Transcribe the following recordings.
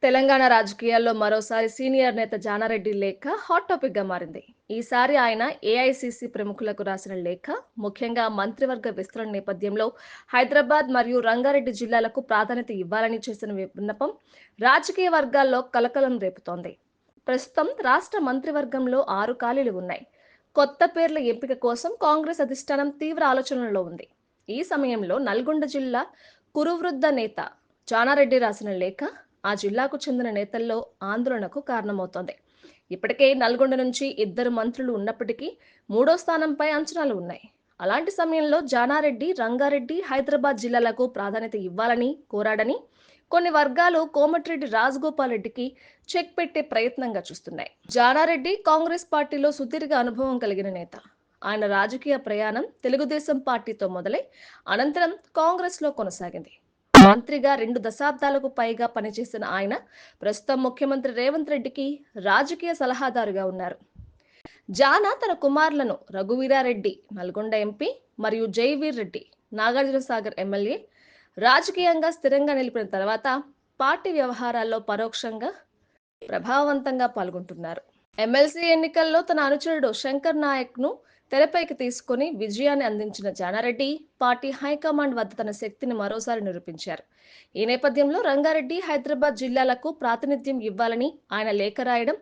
తెలంగాణ రాజకీయాల్లో మరోసారి సీనియర్ నేత జానారెడ్డి లేఖ హాట్ టాపిక్ గా మారింది. ఈసారి ఆయన ఏఐసీసీ ప్రముఖులకు రాసిన లేఖ ముఖ్యంగా మంత్రివర్గ విస్తరణ నేపథ్యంలో హైదరాబాద్ మరియు రంగారెడ్డి జిల్లాలకు ప్రాధాన్యత ఇవ్వాలని చేసిన విన్నపం రాజకీయ వర్గాల్లో కలకలం రేపుతోంది. ప్రస్తుతం రాష్ట్ర మంత్రివర్గంలో 6 ఖాళీలు ఉన్నాయి. కొత్త పేర్ల ఎంపిక కోసం కాంగ్రెస్ అధిష్టానం తీవ్ర ఆలోచనలో ఉంది. ఈ సమయంలో నల్గొండ జిల్లా కురువృద్ధ నేత జానారెడ్డి రాసిన లేఖ ఆ జిల్లాకు చెందిన నేతల్లో ఆందోళనకు కారణమవుతోంది. ఇప్పటికే నల్గొండ నుంచి 2 మంత్రులు ఉన్నప్పటికీ 3వ స్థానంపై అంచనాలు ఉన్నాయి. అలాంటి సమయంలో జానారెడ్డి రంగారెడ్డి హైదరాబాద్ జిల్లాలకు ప్రాధాన్యత ఇవ్వాలని కోరాడని కొన్ని వర్గాలు కోమటిరెడ్డి రాజగోపాల్ రెడ్డికి చెక్ పెట్టే ప్రయత్నంగా చూస్తున్నాయి. జానారెడ్డి కాంగ్రెస్ పార్టీలో సుదీర్ఘ అనుభవం కలిగిన నేత. ఆయన రాజకీయ ప్రయాణం తెలుగుదేశం పార్టీతో మొదలై అనంతరం కాంగ్రెస్లో కొనసాగింది. మంత్రిగా 2 దశాబ్దాలకు పైగా పనిచేసిన ఆయన ప్రస్తుతం ముఖ్యమంత్రి రేవంత్ రెడ్డికి రాజకీయ సలహాదారుగా ఉన్నారు. జానా తన కుమారులను రఘువీరారెడ్డి నల్గొండ ఎంపీ మరియు జైవీర్ రెడ్డి నాగార్జునసాగర్ ఎమ్మెల్యే రాజకీయంగా స్థిరంగా నిలిపిన తర్వాత పార్టీ వ్యవహారాల్లో పరోక్షంగా ప్రభావవంతంగా పాల్గొంటున్నారు. ఎమ్మెల్సీ ఎన్నికల్లో తన అనుచరుడు శంకర్ నాయక్ ను తెరపైకి తీసుకుని విజయాన్ని అందించిన జానారెడ్డి పార్టీ హైకమాండ్ వద్ద తన శక్తిని మరోసారి నిరూపించారు. ఈ నేపథ్యంలో రంగారెడ్డి హైదరాబాద్ జిల్లాలకు ప్రాతినిధ్యం ఇవ్వాలని ఆయన లేఖ రాయడం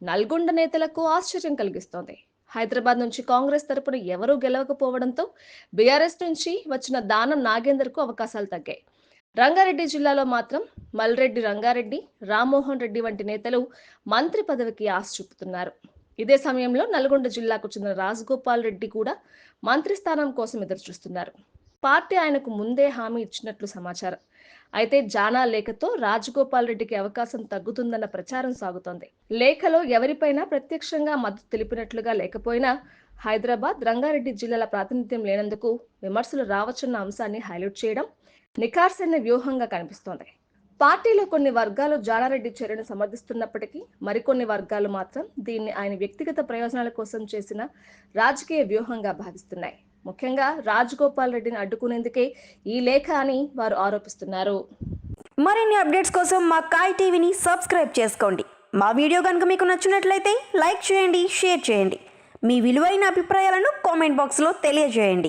నల్గొండ నేతలకు ఆశ్చర్యం కలిగిస్తోంది. హైదరాబాద్ నుంచి కాంగ్రెస్ తరపున ఎవరూ గెలవకపోవడంతో బీఆర్ఎస్ నుంచి వచ్చిన దానం నాగేందర్కు అవకాశాలు తగ్గాయి. రంగారెడ్డి జిల్లాలో మాత్రం మల్రెడ్డి రంగారెడ్డి, రామ్మోహన్ రెడ్డి వంటి నేతలు మంత్రి పదవికి ఆశ చూపుతున్నారు. ఇదే సమయంలో నల్గొండ జిల్లాకు చెందిన రాజగోపాల్ రెడ్డి కూడా మంత్రి స్థానం కోసం ఎదురుచూస్తున్నారు. పార్టీ ఆయనకు ముందే హామీ ఇచ్చినట్లు సమాచారం. అయితే జానా లేఖతో రాజగోపాల్ రెడ్డికి అవకాశం తగ్గుతుందన్న ప్రచారం సాగుతోంది. లేఖలో ఎవరిపైనా ప్రత్యక్షంగా మద్దతు తెలిపినట్లుగా లేకపోయినా హైదరాబాద్, రంగారెడ్డి జిల్లాల ప్రాతినిధ్యం లేనందుకు విమర్శలు రావచ్చన్న అంశాన్ని హైలైట్ చేయడం నిఖార్సైన వ్యూహంగా కనిపిస్తోంది. పార్టీలో కొన్ని వర్గాలు జానారెడ్డి చర్యను సమర్థిస్తున్నప్పటికీ మరికొన్ని వర్గాలు మాత్రం దీన్ని ఆయన వ్యక్తిగత ప్రయోజనాల కోసం చేసిన రాజకీయ వ్యూహంగా భావిస్తున్నాయి. ముఖ్యంగా రాజగోపాల్ రెడ్డిని అడ్డుకునేందుకే ఈ లేఖ అని వారు ఆరోపిస్తున్నారు. మరిన్ని అప్డేట్స్ కోసం మా కాయ్ టీవీని సబ్స్క్రైబ్ చేసుకోండి. మా వీడియో కనుక మీకు నచ్చినట్లయితే లైక్ చేయండి, షేర్ చేయండి. మీ విలువైన అభిప్రాయాలను కామెంట్ బాక్స్లో తెలియజేయండి.